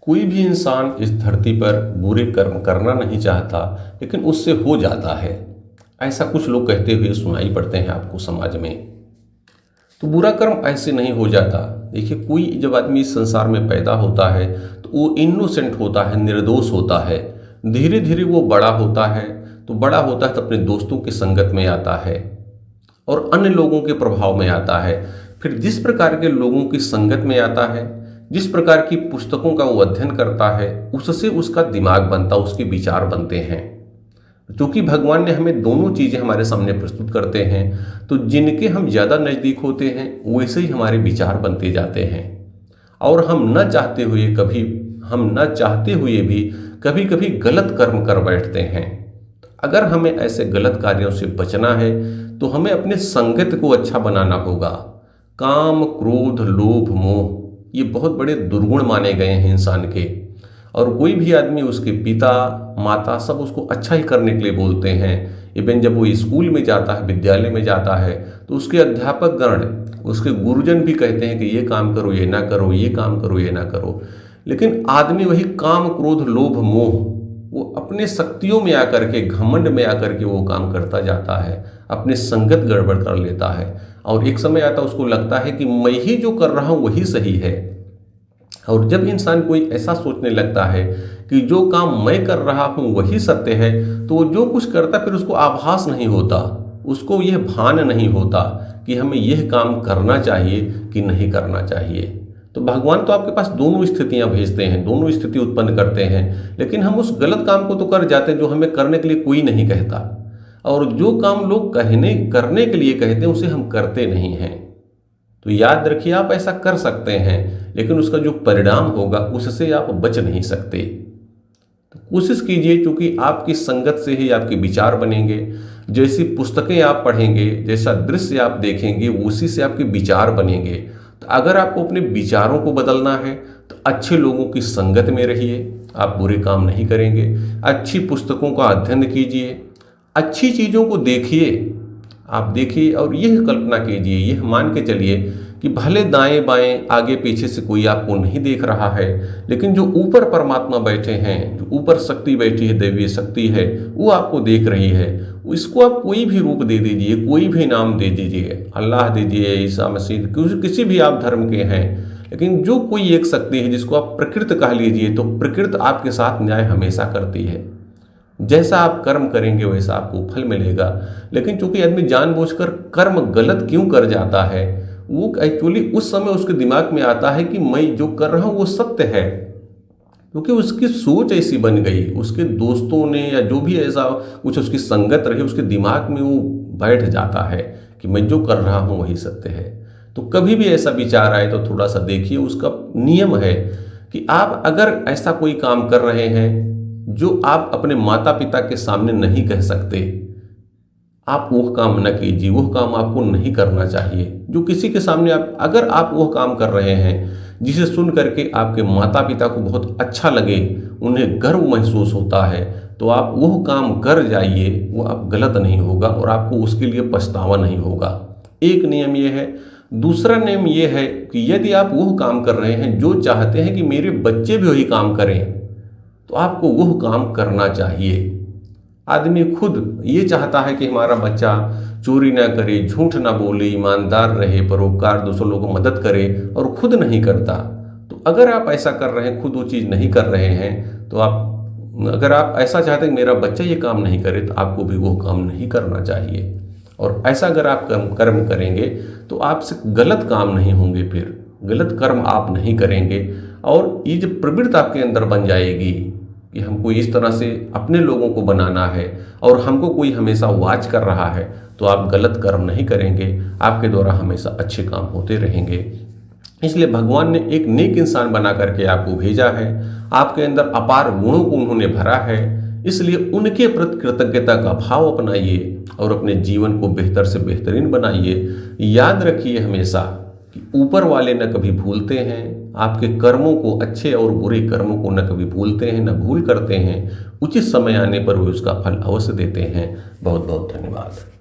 कोई भी इंसान इस धरती पर बुरे कर्म करना नहीं चाहता, लेकिन उससे हो जाता है। ऐसा कुछ लोग कहते हुए सुनाई पड़ते हैं आपको समाज में। तो बुरा कर्म ऐसे नहीं हो जाता। देखिए, कोई जब आदमी इस संसार में पैदा होता है तो वो इनोसेंट होता है, निर्दोष होता है। धीरे धीरे वो बड़ा होता है, तो बड़ा होता है तो अपने दोस्तों की संगत में आता है और अन्य लोगों के प्रभाव में आता है। फिर जिस प्रकार के लोगों की संगत में आता है, जिस प्रकार की पुस्तकों का वो अध्ययन करता है, उससे उसका दिमाग बनता, उसके विचार बनते हैं। क्योंकि भगवान ने हमें दोनों चीज़ें हमारे सामने प्रस्तुत करते हैं, तो जिनके हम ज़्यादा नज़दीक होते हैं वैसे ही हमारे विचार बनते जाते हैं। और हम न चाहते हुए भी कभी कभी गलत कर्म कर बैठते हैं। अगर हमें ऐसे गलत कार्यों से बचना है तो हमें अपने संगत को अच्छा बनाना होगा। काम, क्रोध, लोभ, मोह ये बहुत बड़े दुर्गुण माने गए हैं इंसान के। और कोई भी आदमी, उसके पिता माता सब उसको अच्छा ही करने के लिए बोलते हैं। इवन जब वो स्कूल में जाता है, विद्यालय में जाता है, तो उसके अध्यापक गण, उसके गुरुजन भी कहते हैं कि ये काम करो, ये ना करो, ये काम करो, ये ना करो। लेकिन आदमी वही काम, क्रोध, लोभ, मोह वो अपने शक्तियों में आकर के, घमंड में आकर के वो काम करता जाता है, अपने संगत गड़बड़ कर लेता है। और एक समय आता उसको लगता है कि मैं ही जो कर रहा हूँ वही सही है। और जब इंसान कोई ऐसा सोचने लगता है कि जो काम मैं कर रहा हूँ वही सत्य है, तो वो जो कुछ करता फिर उसको आभास नहीं होता, उसको यह भान नहीं होता कि हमें यह काम करना चाहिए कि नहीं करना चाहिए। तो भगवान तो आपके पास दोनों स्थितियां भेजते हैं, दोनों स्थिति उत्पन्न करते हैं, लेकिन हम उस गलत काम को तो कर जाते हैं जो हमें करने के लिए कोई नहीं कहता। और जो काम लोग करने के लिए कहते हैं उसे हम करते नहीं हैं। तो याद रखिए, आप ऐसा कर सकते हैं, लेकिन उसका जो परिणाम होगा उससे आप बच नहीं सकते। तो कोशिश कीजिए, क्योंकि आपकी संगत से ही आपके विचार बनेंगे। जैसी पुस्तकें आप पढ़ेंगे, जैसा दृश्य आप देखेंगे, उसी से आपके विचार बनेंगे। तो अगर आपको अपने विचारों को बदलना है तो अच्छे लोगों की संगत में रहिए, आप बुरे काम नहीं करेंगे। अच्छी पुस्तकों का अध्ययन कीजिए, अच्छी चीज़ों को देखिए, आप देखिए और यह कल्पना कीजिए, यह मान के चलिए कि भले दाएं बाएं आगे पीछे से कोई आपको नहीं देख रहा है, लेकिन जो ऊपर परमात्मा बैठे हैं, जो ऊपर शक्ति बैठी है, दैवीय शक्ति है, वो आपको देख रही है। इसको आप कोई भी रूप दे दीजिए, कोई भी नाम दे दीजिए, अल्लाह दीजिए, ईसा मसीह, किसी भी आप धर्म के हैं, लेकिन जो कोई एक शक्ति है जिसको आप प्रकृति कह लीजिए, तो प्रकृति आपके साथ न्याय हमेशा करती है। जैसा आप कर्म करेंगे वैसा आपको फल मिलेगा। लेकिन चूंकि आदमी जानबूझकर कर्म गलत क्यों कर जाता है, वो एक्चुअली उस समय उसके दिमाग में आता है कि मैं जो कर रहा हूँ वो सत्य है, क्योंकि उसकी सोच ऐसी बन गई, उसके दोस्तों ने या जो भी ऐसा कुछ उसकी संगत रही, उसके दिमाग में वो बैठ जाता है कि मैं जो कर रहा हूँ वही सत्य है। तो कभी भी ऐसा विचार आए तो थोड़ा सा देखिए। उसका नियम है कि आप अगर ऐसा कोई काम कर रहे हैं जो आप अपने माता पिता के सामने नहीं कह सकते, आप वह काम न कीजिए, वह काम आपको नहीं करना चाहिए। जो किसी के सामने अगर आप वह काम कर रहे हैं जिसे सुन करके आपके माता पिता को बहुत अच्छा लगे, उन्हें गर्व महसूस होता है, तो आप वह काम कर जाइए, वो आप गलत नहीं होगा और आपको उसके लिए पछतावा नहीं होगा। एक नियम ये है। दूसरा नियम ये है कि यदि आप वह काम कर रहे हैं जो चाहते हैं कि मेरे बच्चे भी वही काम करें, तो आपको वह काम करना चाहिए। आदमी खुद ये चाहता है कि हमारा बच्चा चोरी ना करे, झूठ ना बोले, ईमानदार रहे, परोपकार, दूसरों लोगों को मदद करे, और खुद नहीं करता। तो अगर आप ऐसा कर रहे हैं, खुद वो चीज़ नहीं कर रहे हैं, तो अगर आप ऐसा चाहते हैं कि मेरा बच्चा ये काम नहीं करे, तो आपको भी वो काम नहीं करना चाहिए। और ऐसा अगर आप कर्म करेंगे तो आपसे गलत काम नहीं होंगे, फिर गलत कर्म आप नहीं करेंगे। और ये जो प्रवृत्ति आपके अंदर बन जाएगी कि हमको इस तरह से अपने लोगों को बनाना है और हमको कोई हमेशा वाच कर रहा है, तो आप गलत कर्म नहीं करेंगे, आपके द्वारा हमेशा अच्छे काम होते रहेंगे। इसलिए भगवान ने एक नेक इंसान बना करके आपको भेजा है। आपके अंदर अपार गुणों को उन्होंने भरा है, इसलिए उनके प्रति कृतज्ञता का भाव अपनाइए और अपने जीवन को बेहतर से बेहतरीन बनाइए। याद रखिए हमेशा कि ऊपर वाले न कभी भूलते हैं, आपके कर्मों को, अच्छे और बुरे कर्मों को न कभी भूलते हैं, न भूल करते हैं। उचित समय आने पर वो उसका फल अवश्य देते हैं। बहुत बहुत धन्यवाद।